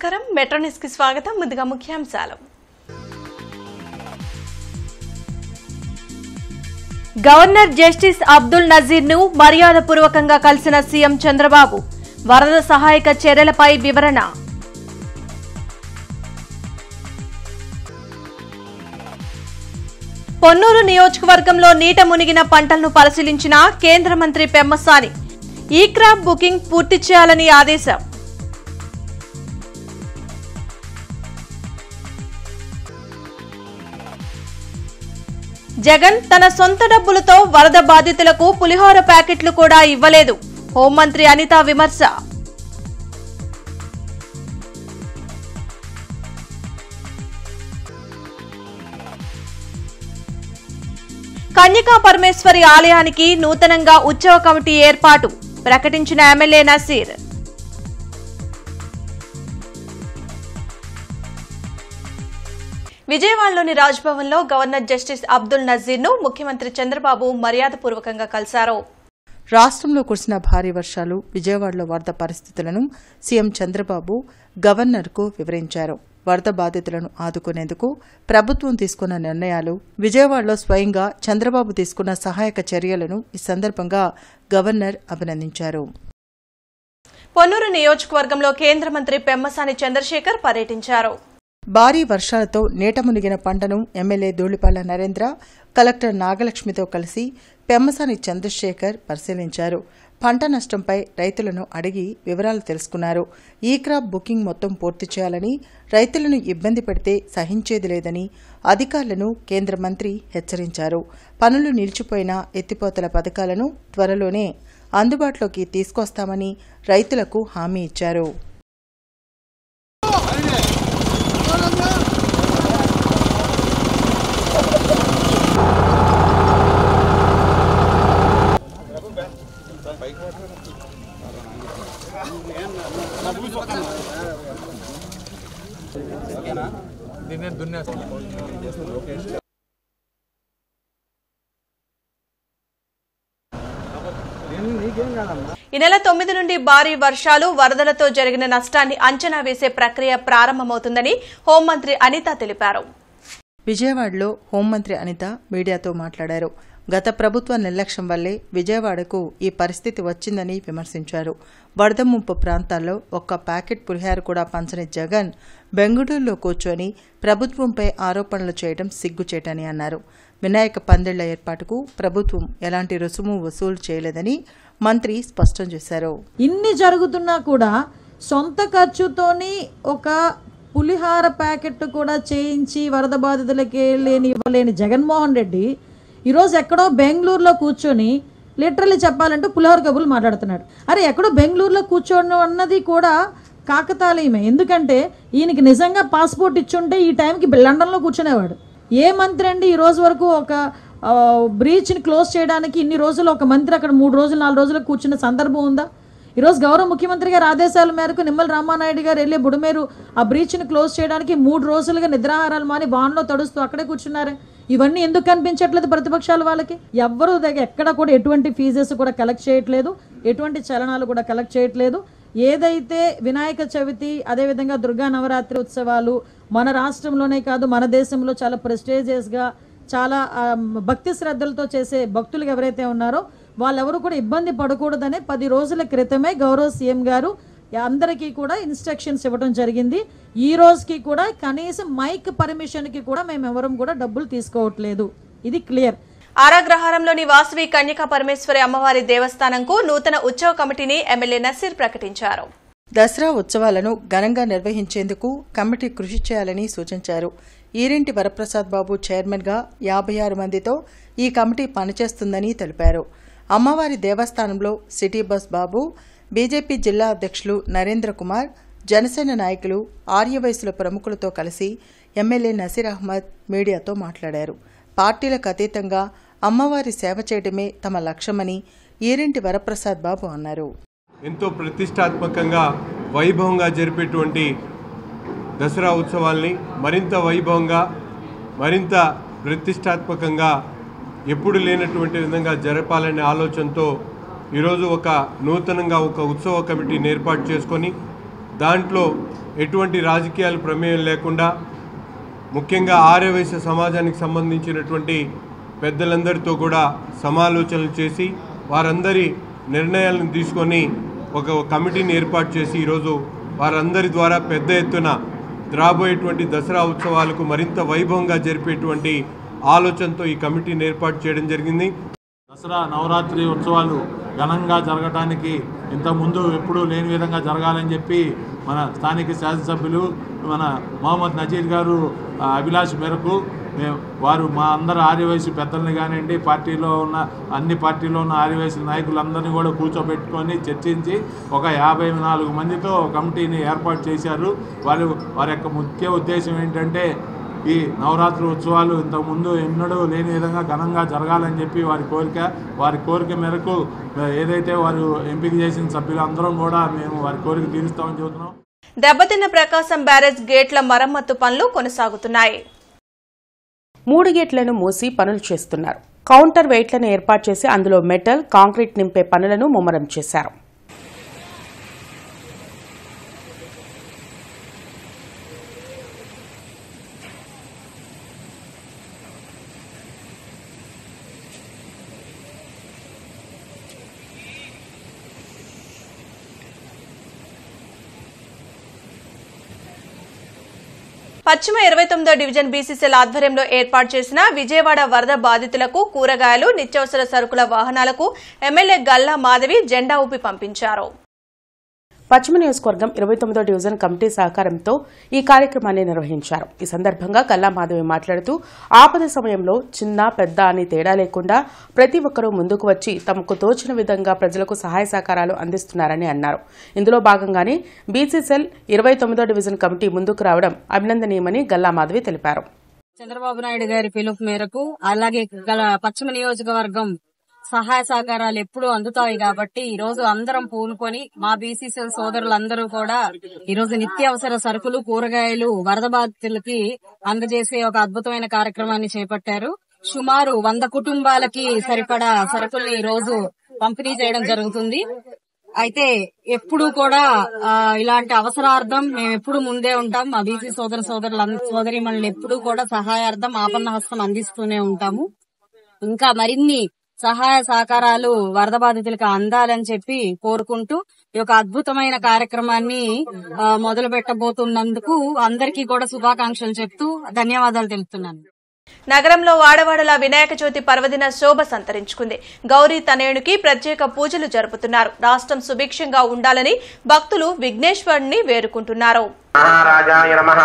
నమస్కారం metro news కి స్వాగతం. ముందుగా ముఖ్యాంశాలు. గవర్నర్ జస్టిస్ అబ్దుల్ నజీర్ ను మర్యాదపూర్వకంగా కలిసిన సీఎం చంద్రబాబు. వరద సహాయక చర్యలపై వివరణ. పొన్నూరు నియోజకవర్గంలో నీట మునిగిన పంటలను పరిశీలించిన కేంద్ర మంత్రి పెమ్మసాని. ఈ క్రాప్ బుకింగ్ పూర్తి చేయాలని ఆదేశం. జగన్ తన సొంత డబ్బులతో వరద బాధితులకు పులిహోర ప్యాకెట్లు కూడా ఇవ్వలేదు. హోంమంత్రి అనిత విమర్శ. కన్యకా పరమేశ్వరి ఆలయానికి నూతనంగా ఉత్సవ కమిటీ ఏర్పాటు ప్రకటించిన ఎమ్మెల్యే నసీర్. విజయవాడలోని రాజ్భవన్ లో గవర్నర్ జస్టిస్ అబ్దుల్ నజీర్ ను ముఖ్యమంత్రి చంద్రబాబు మర్యాదపూర్వకంగా కలిశారు. రాష్ట్రంలో కురిసిన భారీ వర్షాలు, విజయవాడలో వరద పరిస్థితులను సీఎం చంద్రబాబు గవర్నర్కు వివరించారు. వరద బాధితులను ఆదుకునేందుకు ప్రభుత్వం తీసుకున్న నిర్ణయాలు, విజయవాడలో స్వయంగా చంద్రబాబు తీసుకున్న సహాయక చర్యలను ఈ సందర్భంగా గవర్నర్ అభినందించారు. పొన్నూరు నియోజకవర్గంలో కేంద్ర మంత్రి పెమ్మసాని చంద్రశేఖర్ పర్యటించారు. భారీ వర్షాలతో నీట మునిగిన పంటను ఎమ్మెల్యే ధూళిపాళ్ల నరేంద్ర, కలెక్టర్ నాగలక్ష్మితో కలిసి పెమ్మసాని చంద్రశేఖర్ పరిశీలించారు. పంట నష్టంపై రైతులను అడిగి వివరాలు తెలుసుకున్నారు. ఈ క్రాప్ బుకింగ్ మొత్తం పూర్తి చేయాలని, రైతులను ఇబ్బంది పెడితే సహించేది లేదని అధికారులను కేంద్ర మంత్రి హెచ్చరించారు. పనులు నిలిచిపోయిన ఎత్తిపోతల పథకాలను త్వరలోనే అందుబాటులోకి తీసుకొస్తామని రైతులకు హామీ ఇచ్చారు. ఈ నెల 9 నుండి భారీ వర్షాలు, వరదలతో జరిగిన నష్టాన్ని అంచనా వేసే ప్రక్రియ ప్రారంభమవుతుందని హోంమంత్రి అనిత తెలిపారు. విజయవాడలో హోంమంత్రి అనిత మీడియాతో మాట్లాడారు. గత ప్రభుత్వ నిర్లక్ష్యం వల్లే విజయవాడకు ఈ పరిస్థితి వచ్చిందని విమర్శించారు. వరద ముంపు ప్రాంతాల్లో ఒక్క ప్యాకెట్ పులిహోర కూడా పంచని జగన్ బెంగళూరులో కూర్చొని ప్రభుత్వంపై ఆరోపణలు చేయడం సిగ్గుచేటని అన్నారు. వినాయక పందిళ్ల ఏర్పాటుకు ప్రభుత్వం ఎలాంటి రుసుము వసూలు చేయలేదని మంత్రి స్పష్టం చేశారు. ఇన్ని జరుగుతున్నా కూడా సొంత ఖర్చుతోని ఒక పులిహార ప్యాకెట్ కూడా చేయించి వరద బాధితులకి ఇవ్వలేని జగన్మోహన్ రెడ్డి ఈరోజు ఎక్కడో బెంగళూరులో కూర్చొని లిటరల్లీ చెప్పాలంటే పులిహోర కబుర్లు మాట్లాడుతున్నాడు. అరే ఎక్కడో బెంగళూరులో కూర్చోను అన్నది కూడా కాకతాళీయమే. ఎందుకంటే ఈయనకి నిజంగా పాస్పోర్ట్ ఇచ్చుంటే ఈ టైంకి లండన్లో కూర్చునేవాడు. ఏ మంత్రి అండి ఈ రోజు వరకు ఒక బ్రీచ్ని క్లోజ్ చేయడానికి ఇన్ని రోజులు ఒక మంత్రి అక్కడ 3 రోజులు 4 రోజులు కూర్చున్న సందర్భం ఉందా? ఈరోజు గౌరవ ముఖ్యమంత్రి గారి ఆదేశాల మేరకు నిమ్మల రామానాయుడు గారు వెళ్ళే బుడమేరు ఆ బ్రీచ్ని క్లోజ్ చేయడానికి 3 రోజులుగా నిద్రాహారాలు మాని వాన్లో తడుస్తూ అక్కడే కూర్చున్నారే. ఇవన్నీ ఎందుకు కనిపించట్లేదు ప్రతిపక్షాల వాళ్ళకి? ఎవ్వరూ ఎక్కడ కూడా ఎటువంటి ఫీజెస్ కూడా కలెక్ట్ చేయట్లేదు, ఎటువంటి చలనాలు కూడా కలెక్ట్ చేయట్లేదు. ఏదైతే వినాయక చవితి, అదేవిధంగా దుర్గా నవరాత్రి ఉత్సవాలు మన రాష్ట్రంలోనే కాదు మన దేశంలో చాలా ప్రెస్టేజియస్గా, చాలా భక్తి శ్రద్ధలతో చేసే భక్తులు ఎవరైతే ఉన్నారో వాళ్ళెవరూ కూడా ఇబ్బంది పడకూడదనే 10 రోజుల క్రితమే గౌరవ సీఎం గారు అందరికీ కూడా ఇన్స్ట్రక్షన్స్ ఇవ్వడం జరిగింది. ఈ రోజుకి కూడా కనీసం మైక్ పర్మిషన్కి కూడా మేము ఎవరం కూడా డబ్బులు తీసుకోవట్లేదు. ఇది క్లియర్. ఆరాగ్రహారంలోని వాసవి కన్యకా పరమేశ్వరి అమ్మవారి దేవస్థానంకు నూతన ఉత్సవ కమిటీని ఎమ్మెల్యే నసీర్ ప్రకటించారు. దసరా ఉత్సవాలను ఘనంగా నిర్వహించేందుకు కమిటీ కృషి చేయాలని సూచించారు. ఈరింటి వరప్రసాద్ బాబు చైర్మన్గా 56 మందితో ఈ కమిటీ పనిచేస్తుందని తెలిపారు. అమ్మవారి దేవస్థానంలో సిటీ బస్ బాబు, బీజేపీ జిల్లా అధ్యక్షులు నరేంద్ర కుమార్, జనసేన నాయకులు, ఆర్యవయసుల ప్రముఖులతో కలిసి ఎమ్మెల్యే నసీర్ అహ్మద్ మీడియాతో మాట్లాడారు. పార్టీలకు అతీతంగా అమ్మవారి సేవ చేయడమే తమ లక్ష్యమని ఈరింటి వరప్రసాద్ బాబు అన్నారు. ఎంతో ప్రతిష్టాత్మకంగా వైభవంగా జరిపేటువంటి దసరా ఉత్సవాల్ని మరింత వైభవంగా, మరింత ప్రతిష్టాత్మకంగా ఎప్పుడు లేనటువంటి విధంగా జరపాలనే ఆలోచనతో ఈరోజు ఒక నూతనంగా ఒక ఉత్సవ కమిటీని ఏర్పాటు చేసుకొని దాంట్లో ఎటువంటి రాజకీయాల ప్రమేయం లేకుండా ముఖ్యంగా ఆర్యవైశ్య సమాజానికి సంబంధించినటువంటి పెద్దలందరితో కూడా సమాలోచనలు చేసి వారందరి నిర్ణయాలను తీసుకొని ఒక కమిటీని ఏర్పాటు చేసి ఈరోజు వారందరి ద్వారా పెద్ద ఎత్తున రాబోయేటువంటి దసరా ఉత్సవాలకు మరింత వైభవంగా జరిపేటువంటి ఆలోచనతో ఈ కమిటీని ఏర్పాటు చేయడం జరిగింది. దసరా నవరాత్రి ఉత్సవాలు ఘనంగా జరగడానికి ఇంతకుముందు ఎప్పుడూ లేని విధంగా జరగాలని చెప్పి మన స్థానిక శాసనసభ్యులు మన మొహమ్మద్ నజీర్ గారు అభిలాష మేరకు వారు మా అందరు ఆర్యవైశ్య పెద్దల్ని కానివ్వండి, పార్టీలో ఉన్న అన్ని పార్టీలో ఉన్న ఆర్యవైశ్య నాయకులందరినీ కూడా కూర్చోబెట్టుకొని చర్చించి ఒక 54 మందితో కమిటీని ఏర్పాటు చేశారు. వారి యొక్క ముఖ్య ఉద్దేశం ఏంటంటే ఈ నవరాత్రి ఉత్సవాలు ఇంతకుముందు ఎన్నడూ లేని విధంగా ఘనంగా జరగాలని చెప్పి వారి కోరిక మేరకు ఏదైతే వారు ఎంపిక చేసిన సభ్యులందరం కూడా మేము వారి కోరిక తీరుస్తామని చెబుతున్నాం. దెబ్బతిన్న ప్రకాశం బ్యారేజ్ గేట్ల మరమ్మతు పనులు కొనసాగుతున్నాయి. 3 గేట్లను మూసి పనులు చేస్తున్నారు. కౌంటర్ వెయిట్లను ఏర్పాటు చేసి అందులో మెటల్, కాంక్రీట్ నింపే పనులను ముమ్మరం చేశారు. పశ్చిమ 29వ డివిజన్ బీసీసీఎల్ ఆధ్వర్యంలో ఏర్పాటు చేసిన విజయవాడ వరద బాధితులకు కూరగాయలు, నిత్యావసర సరుకుల వాహనాలకు ఎమ్మెల్యే గల్లా మాధవి జెండా ఊపి పంపించారు. పశ్చిమ నియోజకవర్గం 29వ డివిజన్ కమిటీ సహకారంతో ఈ కార్యక్రమాన్ని నిర్వహించారు. ఈ సందర్భంగా గల్లా మాధవి మాట్లాడుతూ ఆపద సమయంలో చిన్న పెద్ద అని తేడా లేకుండా ప్రతి ఒక్కరూ ముందుకు వచ్చి తమకు తోచిన విధంగా ప్రజలకు సహాయ సహకారాలు అందిస్తున్నారని అన్నారు. ఇందులో భాగంగానే బీసీసీఎల్ 29వ డివిజన్ కమిటీ ముందుకు రావడం అభినందనీయమని గల్లా మాధవి తెలిపారు. చంద్రబాబు నాయుడు గారి పిలుపు మేరకు అలాగే పశ్చిమ నియోజకవర్గం సహాయ సహకారాలు ఎప్పుడూ అందుతాయి కాబట్టి ఈ రోజు అందరం పూనుకొని మా బీసీసీఎల్ సోదరులందరూ కూడా ఈ రోజు నిత్యావసర సరుకులు, కూరగాయలు వరద బాధితులకి అందజేసే ఒక అద్భుతమైన కార్యక్రమాన్ని చేపట్టారు. సుమారు 100 కుటుంబాలకి సరిపడా సరుకుల్ని ఈ రోజు పంపిణీ చేయడం జరుగుతుంది. అయితే ఎప్పుడు కూడా ఇలాంటి అవసరార్థం మేము ఎప్పుడు ముందే ఉంటాం. మా బీసీ సోదరీమణులు ఎప్పుడు కూడా సహాయార్థం ఆపన్న హస్తం అందిస్తూనే ఉంటాము. ఇంకా మరిన్ని సహాయ సహకారాలు వరద బాధితులకు అందాలని చెప్పి కోరుకుంటూ ఈ యొక్క అద్భుతమైన కార్యక్రమాన్ని మొదలు పెట్టబోతున్నందుకు అందరికీ కూడా శుభాకాంక్షలు చెప్తూ ధన్యవాదాలు తెలుపుతున్నాను. నగరంలో వాడవాడల వినాయక చవితి పర్వదిన శోభ సంతరించుకుంది. గౌరీ తనయునికి ప్రత్యేక పూజలు జరుపుతున్నారు. రాష్ట్రం సుభిక్షంగా ఉండాలని భక్తులు విఘ్నేశ్వరుని వేడుకుంటున్నారు. महाराजाय नमः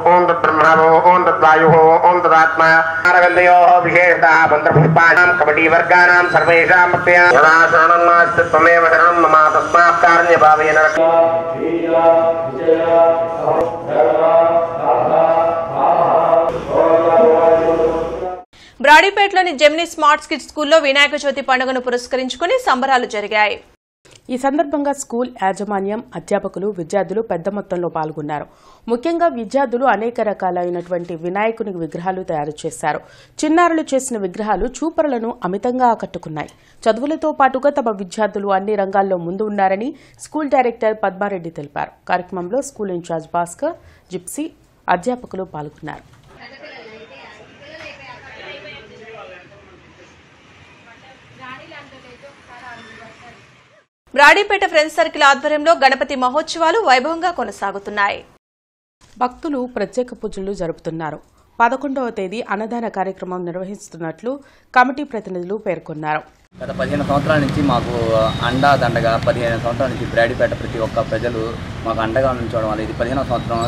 ओम तत्ब्रह्मणो ओम तद्वायुः ओम तदात्मा अरविन्दयोः विशेषतः मन्त्रपुष्पाणां कमिटी वर्गाणां सर्वेषां प्रत्ययः यदा शरणन्नास्ति त्वमेव शरणं मम तस्मात् कारण्यभावेन బ్రాడీపేటలోని జెమినీ స్మార్ట్ కిడ్స్ స్కూల్లో వినాయక చవితి పండుగను పురస్కరించుకుని సంబరాలు జరిగాయి. ఈ సందర్భంగా స్కూల్ యాజమాన్యం, అధ్యాపకులు, విద్యార్థులు పెద్ద మొత్తంలో పాల్గొన్నారు. ముఖ్యంగా విద్యార్థులు అనేక రకాలైనటువంటి వినాయకుని విగ్రహాలు తయారు చేశారు. చిన్నారులు చేసిన విగ్రహాలు చూపరులను అమితంగా ఆకట్టుకున్నాయి. చదువులతో పాటుగా తమ విద్యార్థులు అన్ని రంగాల్లో ముందు ఉన్నారని స్కూల్ డైరెక్టర్ పద్మారెడ్డి తెలిపారు. కార్యక్రమంలో స్కూల్ ఇన్ఛార్జ్ భాస్కర్, జిప్సీ, అధ్యాపకులు పాల్గొన్నారు. బ్రాడీపేట ఫ్రెండ్స్ సర్కిల్ ఆధ్వర్యంలో గణపతి మహోత్సవాలు వైభవంగా కొనసాగుతున్నాయి. భక్తులు ప్రత్యేక పూజలు జరుపుతున్నారు. 11వ తేదీ అన్నదాన కార్యక్రమం నిర్వహిస్తున్నట్లు కమిటీ ప్రతినిధులు పేర్కొన్నారు. గత 15 సంవత్సరాల నుంచి మాకు అండా దండగా 15 సంవత్సరాల నుంచి బ్రాడీపేట ప్రతి ఒక్క ప్రజలు మాకు అండగా ఉంచడం వల్ల ఇది 15వ సంవత్సరం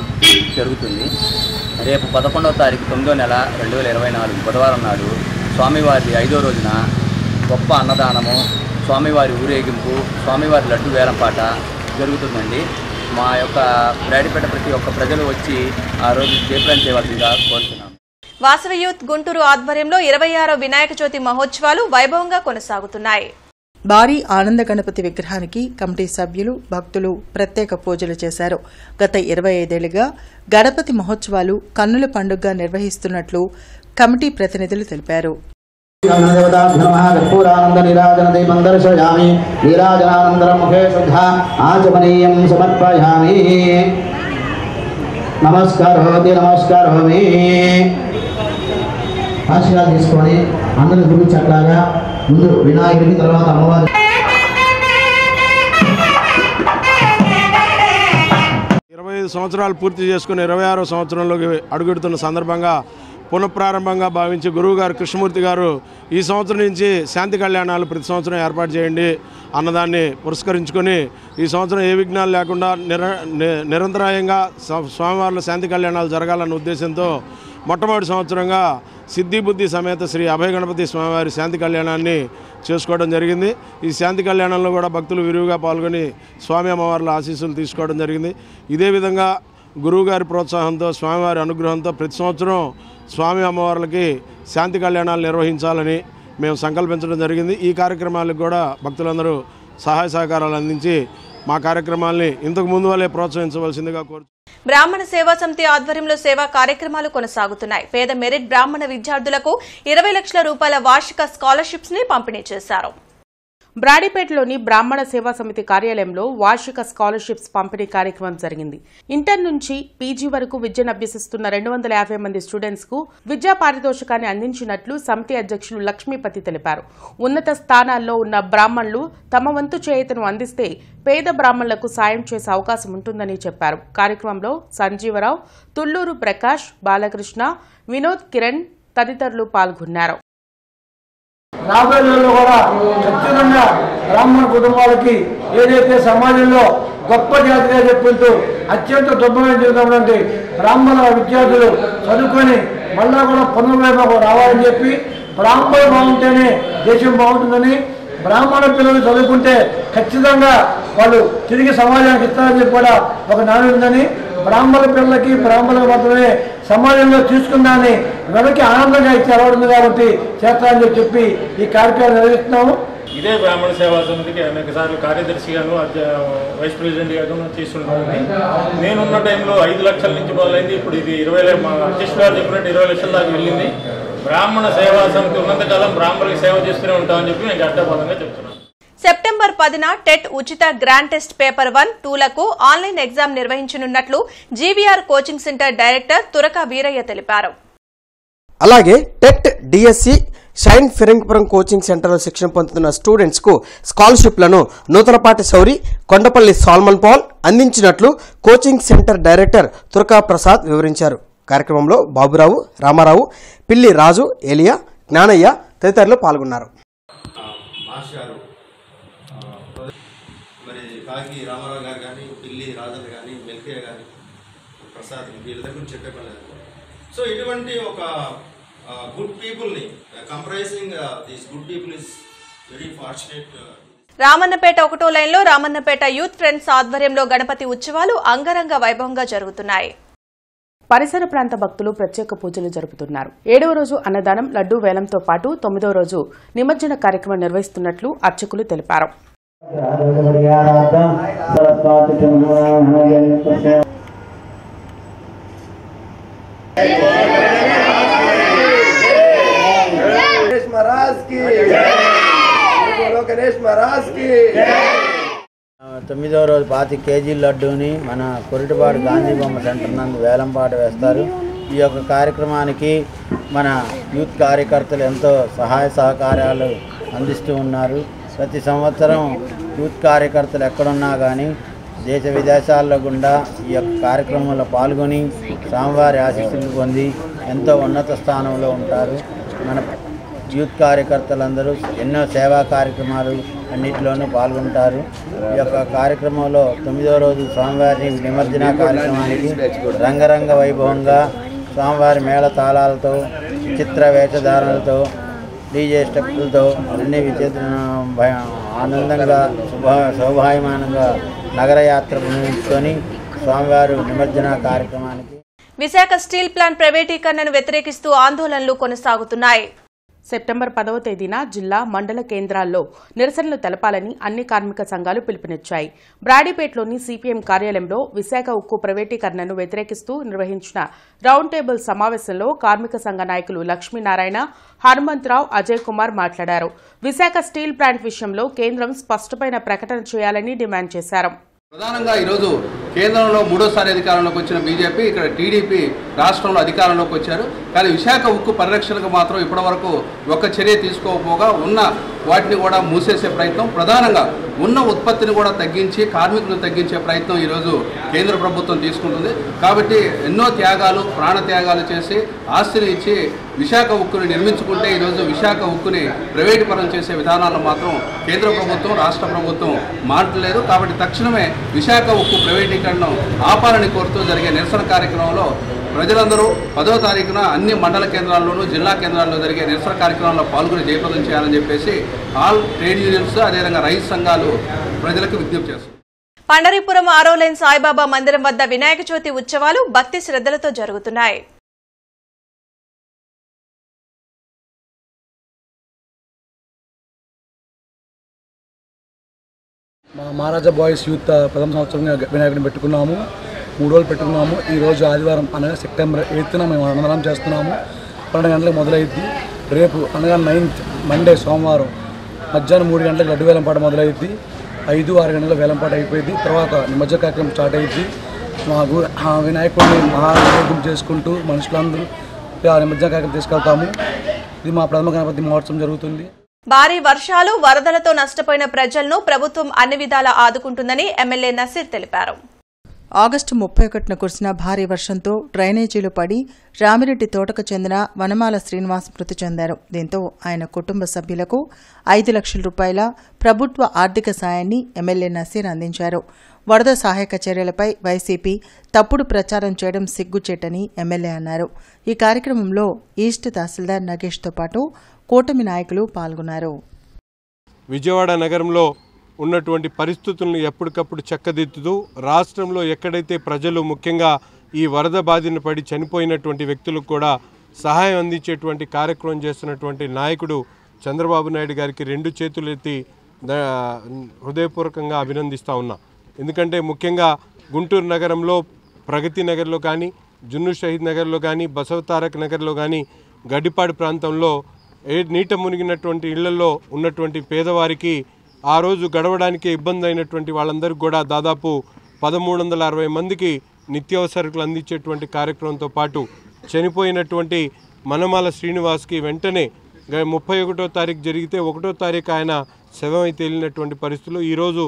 జరుగుతుంది. రేపు 11వ తారీఖు 9వ నెల 2024 బుధవారం నాడు స్వామివారి 5వ రోజున గొప్ప అన్నదానము, స్వామివారి ఊరేగింపు, స్వామివారి లడ్డు వేలంపాట జరుగుతుందండి. మా యొక్క బ్రాడీపేట ప్రతి ఒక్క ప్రజలు వచ్చి ఆ రోజు జయప్రదం చేయవలసిందిగా కోరుతున్నాం. వాసవి యూత్ గుంటూరు ఆధ్వర్యంలో 26వ వినాయక చవితి మహోత్సవాలు వైభవంగా కొనసాగుతున్నాయి. భారీ ఆనంద గణపతి విగ్రహానికి కమిటీ సభ్యులు, భక్తులు ప్రత్యేక పూజలు చేశారు. గత 25 ఏళ్లుగా గణపతి మహోత్సవాలు కన్నుల పండుగగా నిర్వహిస్తున్నట్లు కమిటీ ప్రతినిధులు తెలిపారు. कर्पूरानंद नीराजन दीपं दर्शयामि नीराजनानंतरं मुखे शुद्ध आचमनीयं समर्पयामि नमस्कारोमि आशीर्वाद తీసుకొని అందరూ గుడి చక్కగా ముందు వినాయకుడికి తర్వాత అమ్మవారి 25 సంవత్సరాలు పూర్తి చేసుకుని 26వ సంవత్సరంలోకి అడుగుడుతున్న సందర్భంగా పునఃప్రారంభంగా భావించి గురువుగారు కృష్ణమూర్తి గారు ఈ సంవత్సరం నుంచి శాంతి కళ్యాణాలు ప్రతి సంవత్సరం ఏర్పాటు చేయండి అన్నదాన్ని పురస్కరించుకొని ఈ సంవత్సరం ఏ విఘ్నాలు లేకుండా నిరంతరాయంగా స్వామివార్ల శాంతి కళ్యాణాలు జరగాలన్న ఉద్దేశంతో మొట్టమొదటి సంవత్సరంగా సిద్ధిబుద్ధి సమేత శ్రీ అభయ గణపతి స్వామివారి శాంతి కళ్యాణాన్ని చేసుకోవడం జరిగింది. ఈ శాంతి కళ్యాణంలో కూడా భక్తులు విరివిగా పాల్గొని స్వామి అమ్మవార్ల ఆశీస్సులు తీసుకోవడం జరిగింది. ఇదే విధంగా గురువుగారి ప్రోత్సాహంతో స్వామివారి అనుగ్రహంతో ప్రతి సంవత్సరం స్వామి అమ్మవార్లకి శాంతి కళ్యాణాలు నిర్వహించాలని మేము సంకల్పించడం జరిగింది. ఈ కార్యక్రమాలకు కూడా భక్తులందరూ సహాయ సహకారాలు అందించి మా కార్యక్రమాల్ని ఇంతకు ముందు వల్లే ప్రోత్సహించవలసిందిగా కోరుతున్నాను. బ్రాహ్మణ సేవా సమితి ఆధ్వర్యంలో సేవా కార్యక్రమాలు కొనసాగుతున్నాయి. పేద మెరిట్ బ్రాహ్మణ విద్యార్థులకు 20 లక్షల రూపాయల వార్షిక స్కాలర్షిప్స్ ని పంపిణీ చేశారు. బ్రాడీపేటలోని బ్రాహ్మణ సేవా సమితి కార్యాలయంలో వార్షిక స్కాలర్షిప్స్ పంపిణీ కార్యక్రమం జరిగింది. ఇంటర్ నుంచి పీజీ వరకు విద్యను అభ్యసిస్తున్న 250 మంది స్టూడెంట్స్ కు విద్యా పారితోషికాన్ని అందించినట్లు సమితి అధ్యక్షులు లక్ష్మీపతి తెలిపారు. ఉన్నత స్థానాల్లో ఉన్న బ్రాహ్మణులు తమ వంతు చేయూతను అందిస్తే పేద బ్రాహ్మణులకు సాయం చేసే అవకాశం ఉంటుందని చెప్పారు. కార్యక్రమంలో సంజీవరావు, తుళ్లూరు ప్రకాష్, బాలకృష్ణ, వినోద్, కిరణ్ తదితరులు పాల్గొన్నారు. రాబోయే రోజుల్లో కూడా ఖచ్చితంగా బ్రాహ్మణ కుటుంబాలకి ఏదైతే సమాజంలో గొప్ప జాతిగా చెప్పుకుంటూ అత్యంత దుర్భమైన జీవితం బ్రాహ్మణ విద్యార్థులు చదువుకొని మళ్ళా కూడా పునర్వేమకు రావాలని చెప్పి బ్రాహ్మణులు బాగుంటేనే దేశం బాగుంటుందని, బ్రాహ్మణ పిల్లలు చదువుకుంటే ఖచ్చితంగా వాళ్ళు తిరిగి సమాజానికి ఇస్తారని చెప్పి కూడా ఒక నానుడి ఉందని, బ్రాహ్మణ పిల్లలకి బ్రాహ్మణులకు మాత్రమే సమాజంలో తీసుకుందాన్ని వెనక్కి ఆనందంగా ఇచ్చే అలవాటు ఉంది కాబట్టి చేస్తారని చెప్పి ఈ కార్యక్రమం నిర్వహిస్తున్నాము. ఇదే బ్రాహ్మణ సేవా సమితికి అనేక సార్లు కార్యదర్శిగాను వైస్ ప్రెసిడెంట్గాను తీసుకుంటాను. నేనున్న టైంలో 5 లక్షల నుంచి మొదలైంది. ఇప్పుడు ఇది 20 మా అధ్యక్షుడు గారు చెప్పినట్టు 20 లక్షల దాకా వెళ్ళింది. బ్రాహ్మణ సేవా సమితి ఉన్నంతకాలం బ్రాహ్మణులకు సేవ చేస్తూనే ఉంటామని చెప్పి నేను గట్టాపదంగా చెప్తున్నాను. సెప్టెంబర్ 10న టెట్ ఉచిత గ్రాండ్ టెస్ట్ పేపర్ 1, 2లకు ఆన్లైన్ ఎగ్జామ్ నిర్వహించనున్నట్లు GVR coaching centre director Turaka Veeraiah తెలిపారు. అలాగే TET, DSC, Shine Phirangipuram coaching సెంటర్లో శిక్షణ పొందుతున్న స్టూడెంట్స్ కు స్కాలర్షిప్లను నూతనపాటి శౌరి, కొండపల్లి సాల్మన్ పాల్ అందించినట్లు coaching centre director Turaka Prasad వివరించారు. కార్యక్రమంలో బాబురావు, రామారావు, పిల్లి రాజు, ఏలియా, జ్ఞానయ్య తదితరులు పాల్గొన్నారు. కాకి రామారావు గారు కానీ, పిల్లి రాజన్ కానీ, మెల్కియా కానీ, ప్రసాద్ వీళ్ళ దగ్గర నుంచి చెప్పే పని లేదు. సో ఇటువంటి ఒక గుడ్ పీపుల్ని comprising this good people is very fortunate. Ramannapeta 1వ లైన్లో రామన్నపేట యూత్ ఫ్రెండ్స్ ఆధ్వర్యంలో గణపతి ఉత్సవాలు అంగరంగ వైభవంగా జరుగుతున్నాయి. పరిసర ప్రాంత భక్తులు ప్రత్యేక పూజలు జరుపుతున్నారు. 7వ రోజు అన్నదానం, లడ్డూ వేలంతో పాటు 9వ రోజు నిమజ్జన కార్యక్రమం నిర్వహిస్తున్నట్లు అర్చకులు తెలిపారు. తొమ్మిదవ రోజు 25 కేజీల లడ్డూని మన కొరిటిపాడు గాంధీ బొమ్మ సెంటర్ నందు వేలంపాట వేస్తారు. ఈ యొక్క కార్యక్రమానికి మన యూత్ కార్యకర్తలు ఎంతో సహాయ సహకారాలు అందిస్తూ ఉన్నారు. ప్రతి సంవత్సరం యూత్ కార్యకర్తలు ఎక్కడున్నా కానీ దేశ విదేశాల్లో గుండా ఈ యొక్క కార్యక్రమంలో పాల్గొని స్వామివారి ఆశీస్సులు పొంది ఎంతో ఉన్నత స్థానంలో ఉంటారు. మన యూత్ కార్యకర్తలందరూ ఎన్నో సేవా కార్యక్రమాలు అన్నింటిలోనూ పాల్గొంటారు. ఈ యొక్క కార్యక్రమంలో 9వ రోజు స్వామివారి నిమజ్జన కార్యక్రమానికి రంగరంగ వైభవంగా స్వామివారి మేళ తాళాలతో, విచిత్ర వేషధారణలతో, డీజే స్టెప్పులతో అన్ని విచిత్ర ఆనందంగా శోభాయమానంగా నగరయాత్ర నిర్వహించుకొని స్వామివారి నిమజ్జన కార్యక్రమానికి. విశాఖ స్టీల్ ప్లాంట్ ప్రైవేటీకరణను వ్యతిరేకిస్తూ ఆందోళనలు కొనసాగుతున్నాయి. సెప్టెంబర్ 10వ తేదీన జిల్లా మండల కేంద్రాల్లో నిరసనలు తెలపాలని అన్ని కార్మిక సంఘాలు పిలుపునిచ్చాయి. బ్రాడీపేటలోని సిపిఎం కార్యాలయంలో విశాఖ ఉక్కు ప్రైవేటీకరణను వ్యతిరేకిస్తూ నిర్వహించిన రౌండ్ టేబుల్ సమావేశంలో కార్మిక సంఘ నాయకులు లక్ష్మీనారాయణ, హనుమంతరావు, అజయ్ కుమార్ మాట్లాడారు. విశాఖ స్టీల్ ప్లాంట్ విషయంలో కేంద్రం స్పష్టమైన ప్రకటన చేయాలని డిమాండ్ చేశారు. ప్రధానంగా ఈరోజు కేంద్రంలో మూడోసారి అధికారంలోకి వచ్చిన బీజేపీ, ఇక్కడ టీడీపీ రాష్ట్రంలో అధికారంలోకి వచ్చారు. కానీ విశాఖ ఉక్కు పరిరక్షణకు మాత్రం ఇప్పటివరకు ఒక్క చర్య తీసుకోకపోగా ఉన్న వాటిని కూడా మూసేసే ప్రయత్నం, ప్రధానంగా ఉన్న ఉత్పత్తిని కూడా తగ్గించి కార్మికులను తగ్గించే ప్రయత్నం ఈరోజు కేంద్ర ప్రభుత్వం తీసుకుంటుంది. కాబట్టి ఎన్నో త్యాగాలు, ప్రాణ త్యాగాలు చేసి ఆస్తిని ఇచ్చి విశాఖ ఉక్కుని నిర్మించుకుంటే ఈరోజు విశాఖ ఉక్కుని ప్రైవేటీకరణ చేసే విధానాలను మాత్రం కేంద్ర ప్రభుత్వం, రాష్ట్ర ప్రభుత్వం మాట్లాడలేదు. కాబట్టి తక్షణమే విశాఖ ఉక్కు ప్రైవేటీకరణను ఆపాలని కోరుతూ జరిగే నిరసన కార్యక్రమంలో ప్రజలందరూ 10వ తారీఖున అన్ని మండల కేంద్రాల్లోనూ, జిల్లా కేంద్రాల్లో జరిగే నిరసన కార్యక్రమంలో పాల్గొని జయప్రదం చేయాలని చెప్పేసి ఆల్ ట్రేడ్ యూనియన్స్, అదేవిధంగా రైతు సంఘాలు ప్రజలకు విజ్ఞప్తి చేస్తారు. పండరీపురం 6వ లైన్ సాయిబాబా మందిరం వద్ద వినాయక చవితి ఉత్సవాలు భక్తి శ్రద్ధలతో జరుగుతున్నాయి. మా మహారాజా బాయ్స్ యూత్ ప్రథమ సంవత్సరంగా వినాయకుడిని పెట్టుకున్నాము. 3 రోజులు పెట్టుకున్నాము. ఈరోజు ఆదివారం అనగా సెప్టెంబర్ 8న మేము అన్నదానం చేస్తున్నాము. 12 గంటలకు మొదలైద్ది. రేపు అనగా 9th మండే సోమవారం మధ్యాహ్నం 3 గంటలకు లడ్డు వేలంపాట మొదలైద్ది. 5-6 గంటల వేలంపాట అయిపోయింది. తర్వాత నిమజ్జన కార్యక్రమం స్టార్ట్ అయ్యింది. మా వినాయకుడిని మహానైవేద్యం చేసుకుంటూ మనుషులందరూ నిమజ్జన కార్యక్రమం తీసుకెళ్తాము. ఇది మా ప్రథమ గణపతి మహోత్సవం జరుగుతుంది. భారీ వర్షాలు, వరదలతో నష్టపోయిన ప్రజలను ప్రభుత్వం అన్ని విధాలా ఆదుకుంటుందని ఎమ్మెల్యే నసీర్ తెలిపారు. ఆగస్టు 31న కురిసిన భారీ వర్షంతో డ్రైనేజీలు పడి రామిరెడ్డి తోటకు చెందిన వనమాల శ్రీనివాస్ మృతి చెందారు. దీంతో ఆయన కుటుంబ సభ్యులకు 5 లక్షల రూపాయల ప్రభుత్వ ఆర్థిక సాయాన్ని ఎమ్మెల్యే నసీర్ అందించారు. వరద సహాయక చర్యలపై వైసీపీ తప్పుడు ప్రచారం చేయడం సిగ్గుచేటని ఎమ్మెల్యే అన్నారు. ఈ కార్యక్రమంలో ఈస్ట్ తహసీల్దార్ నగేష్తో పాటు కూటమి నాయకులు పాల్గొన్నారు. విజయవాడ నగరంలో ఉన్నటువంటి పరిస్థితులను ఎప్పటికప్పుడు చక్కదిద్దుతూ రాష్ట్రంలో ఎక్కడైతే ప్రజలు ముఖ్యంగా ఈ వరద బాధిన పడి చనిపోయినటువంటి వ్యక్తులకు కూడా సహాయం అందించేటువంటి కార్యక్రమం చేస్తున్నటువంటి నాయకుడు చంద్రబాబు నాయుడు గారికి 2 చేతులు ఎత్తి హృదయపూర్వకంగా అభినందిస్తూ ఉన్నా. ఎందుకంటే ముఖ్యంగా గుంటూరు నగరంలో ప్రగతి నగర్లో కానీ, జున్ను షహీద్ నగర్లో కానీ, బసవతారక్ నగర్లో కానీ, గడ్డిపాడు ప్రాంతంలో నీట మునిగినటువంటి ఇళ్లలో ఉన్నటువంటి పేదవారికి ఆ రోజు గడవడానికి ఇబ్బంది అయినటువంటి వాళ్ళందరికీ కూడా దాదాపు 1360 మందికి నిత్యావసరకులు అందించేటువంటి కార్యక్రమంతో పాటు చనిపోయినటువంటి వనమాల శ్రీనివాస్కి వెంటనే 31వ తారీఖు జరిగితే 1వ తారీఖు ఆయన శవమై తేలినటువంటి పరిస్థితులు. ఈరోజు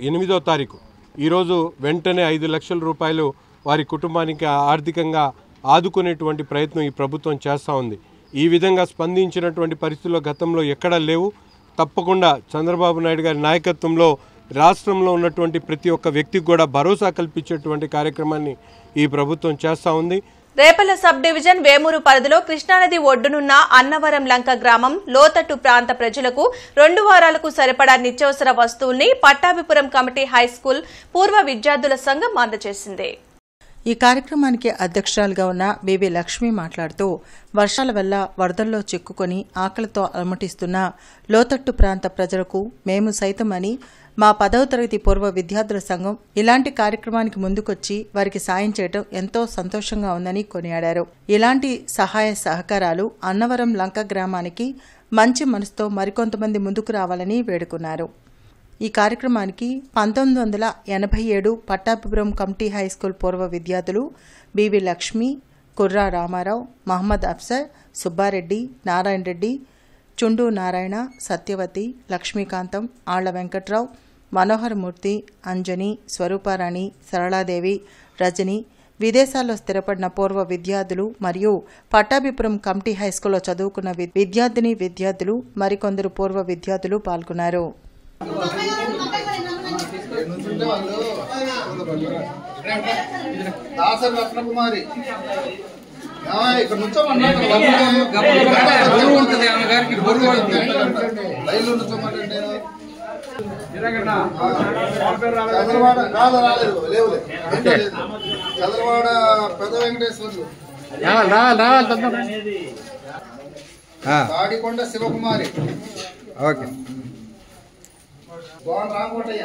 8వ తారీఖు ఈరోజు వెంటనే 5 లక్షల రూపాయలు వారి కుటుంబానికి ఆర్థికంగా ఆదుకునేటువంటి ప్రయత్నం ఈ ప్రభుత్వం చేస్తూ ఉంది. ఈ విధంగా స్పందించినటువంటి పరిస్థితుల్లో గతంలో ఎక్కడా లేవు. తప్పకుండా చంద్రబాబు నాయుడు గారి నాయకత్వంలో రాష్ట్రంలో ఉన్నటువంటి ప్రతి ఒక్క వ్యక్తికి కూడా భరోసా కల్పించేటువంటి కార్యక్రమాన్ని ఈ ప్రభుత్వం చేస్తూ ఉంది. రేపల్ల సబ్ డివిజన్ వేమూరు పరిధిలో కృష్ణానది ఒడ్డునున్న అన్నవరం లంక గ్రామం లోతట్టు ప్రాంత ప్రజలకు 2 వారాలకు సరిపడా నిత్యావసర వస్తువుల్ని పట్టాభిపురం కమిటీ హైస్కూల్ పూర్వ విద్యార్థుల సంఘం అందజేసింది. ఈ కార్యక్రమానికి అధ్యక్షురాలుగా ఉన్న బీబీ లక్ష్మి మాట్లాడుతూ వర్షాల వల్ల వరదల్లో చిక్కుకొని ఆకలితో అలమటిస్తున్న లోతట్టు ప్రాంత ప్రజలకు మేము సైతమని మా 10వ తరగతి పూర్వ విద్యార్థుల సంఘం ఇలాంటి కార్యక్రమానికి ముందుకొచ్చి వారికి సాయం చేయడం ఎంతో సంతోషంగా ఉందని కొనియాడారు. ఇలాంటి సహాయ సహకారాలు అన్నవరం లంక గ్రామానికి మంచి మనసుతో మరికొంతమంది ముందుకు రావాలని వేడుకున్నారు. ఈ కార్యక్రమానికి 1987 పట్టాభిపురం కమిటీ హైస్కూల్ పూర్వ విద్యార్థులు బీవీ లక్ష్మి, కుర్రా రామారావు, మహమ్మద్ అఫ్సర్, సుబ్బారెడ్డి, నారాయణ రెడ్డి, చుండు నారాయణ, సత్యవతి, లక్ష్మీకాంతం, ఆళ్ల వెంకట్రావు, మనోహరమూర్తి, అంజని, స్వరూపారాణి, సరళాదేవి, రజని, విదేశాల్లో స్థిరపడిన పూర్వ విద్యార్థులు మరియు పట్టాభిపురం కమిటీ హైస్కూల్లో చదువుకున్న విద్యార్థులు మరికొందరు పూర్వ విద్యార్థులు పాల్గొన్నారు. చంద్రవాడ పెద్ద వెంకటేశ్వర్లు తాడికొండ శివకుమారి. ఓకే. రామకోటయ్య.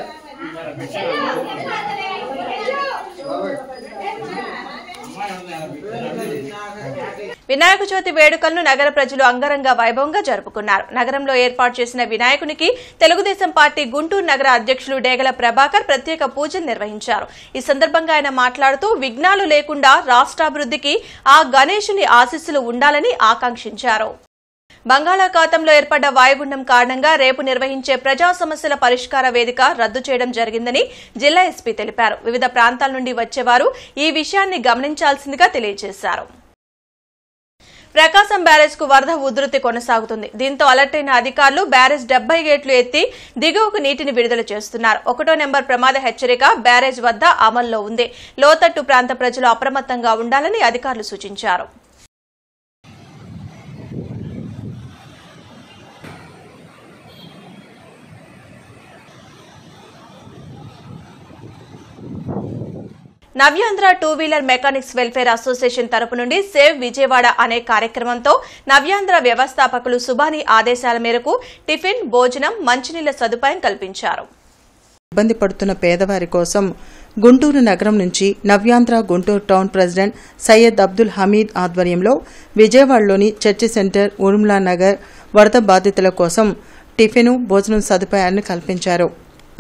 వినాయక చవితి వేడుకలను నగర ప్రజలు అంగరంగ వైభవంగా జరుపుకున్నారు. నగరంలో ఏర్పాటు చేసిన వినాయకునికి తెలుగుదేశం పార్టీ గుంటూరు నగర అధ్యక్షులు డేగల ప్రభాకర్ ప్రత్యేక పూజలు నిర్వహించారు. ఈ సందర్భంగా ఆయన మాట్లాడుతూ విఘ్నాలు లేకుండా రాష్ట్రాభివృద్ధికి ఆ గణేశుని ఆశీస్సులు ఉండాలని ఆకాంక్షించారు. బంగాళాఖాతంలో ఏర్పడ్డ వాయుగుండం కారణంగా రేపు నిర్వహించే ప్రజా సమస్యల పరిష్కార వేదిక రద్దు చేయడం జరిగిందని జిల్లా ఎస్పీ తెలిపారు. వివిధ ప్రాంతాల నుండి వచ్చేవారు ఈ విషయాన్ని గమనించాల్సిందిగా తెలియజేశారు. ప్రకాశం బ్యారేజ్ కు వరద ఉధృతి కొనసాగుతుంది. దీంతో అలర్ట్ అయిన అధికారులు బ్యారేజ్ 70 గేట్లు ఎత్తి దిగువకు నీటిని విడుదల చేస్తున్నారు. 1వ నెంబర్ ప్రమాద హెచ్చరిక బ్యారేజ్ వద్ద అమల్లో ఉంది. లోతట్టు ప్రాంత ప్రజలు అప్రమత్తంగా ఉండాలని అధికారులు సూచించారు. నవ్యాంధ్ర 2 వీలర్ మెకానిక్స్ వెల్ఫేర్ అసోసియేషన్ తరపు నుండి సేవ్ విజయవాడ అనే కార్యక్రమంతో నవ్యాంధ్ర వ్యవస్థాపకులు సుబాని ఆదేశాల మేరకు టిఫిన్, భోజనం, మంచినీళ్ల సదుపాయం కల్పించారు. ఇబ్బంది పడుతున్న పేదవారి కోసం గుంటూరు నగరం నుంచి నవ్యాంధ్ర గుంటూరు టౌన్ ప్రెసిడెంట్ సయ్యద్ అబ్దుల్ హమీద్ ఆధ్వర్యంలో విజయవాడలోని చర్చి సెంటర్, ఉర్మిలా నగర్ వరద బాధితుల కోసం టిఫిన్, భోజనం సదుపాయాన్ని కల్పించారు.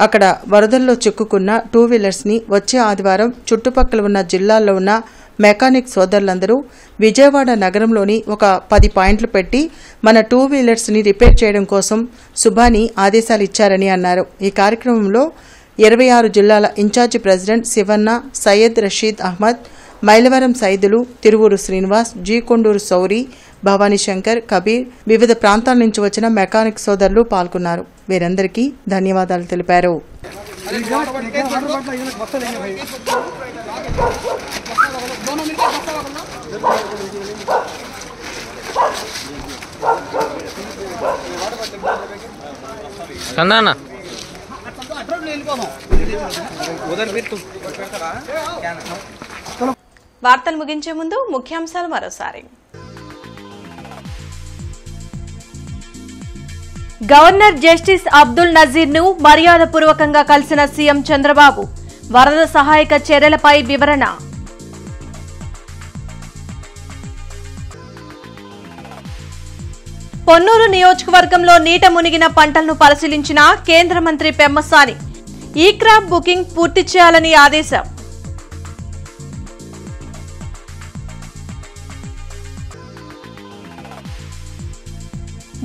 అక్కడ వరదల్లో చిక్కుకున్న 2 వీలర్స్ ని వచ్చే ఆదివారం చుట్టుపక్కల ఉన్న జిల్లాల్లో ఉన్న మెకానిక్ సోదరులందరూ విజయవాడ నగరంలోని ఒక 10 పాయింట్లు పెట్టి మన 2 వీలర్స్ ని రిపేర్ చేయడం కోసం సుబాని ఆదేశాలు ఇచ్చారని అన్నారు. ఈ కార్యక్రమంలో 26 జిల్లాల ఇన్ఛార్జి ప్రెసిడెంట్ శివన్న, సయ్యద్ రషీద్ అహ్మద్, మైలవరం సైదులు, తిరువూరు శ్రీనివాస్, జీకొండూరు సౌరి, భవానీ శంకర్, కబీర్, వివిధ ప్రాంతాల నుంచి వచ్చిన మెకానిక్ సోదరులు పాల్గొన్నారు. వీరందరికీ ధన్యవాదాలు తెలిపారు. వార్తలు ముగించే ముందు ముఖ్యాంశాలు మరోసారి. గవర్నర్ జస్టిస్ అబ్దుల్ నజీర్ ను మర్యాదపూర్వకంగా కలిసిన సీఎం చంద్రబాబు. వరద సహాయక చర్యలపై వివరణ. పొన్నూరు నియోజకవర్గంలో నీట మునిగిన పంటలను పరిశీలించిన కేంద్ర మంత్రి పెమ్మసాని. ఈ క్రాప్ బుకింగ్ పూర్తి చేయాలని ఆదేశం.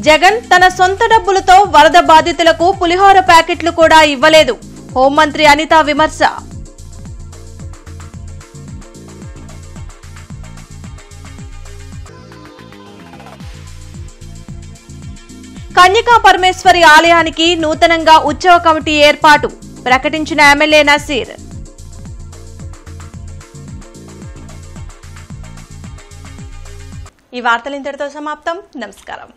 జగన్ తన సొంత డబ్బులతో వరద బాధితులకు పులిహోర ప్యాకెట్లు కూడా ఇవ్వలేదు. హోంమంత్రి అనిత విమర్శ. కన్యకా పరమేశ్వరి ఆలయానికి నూతనంగా ఉత్సవ కమిటీ ఏర్పాటు ప్రకటించిన ఎమ్మెల్యే నసీర్. ఈ వార్తలు ఇంతటితో సమాప్తం. నమస్కారం.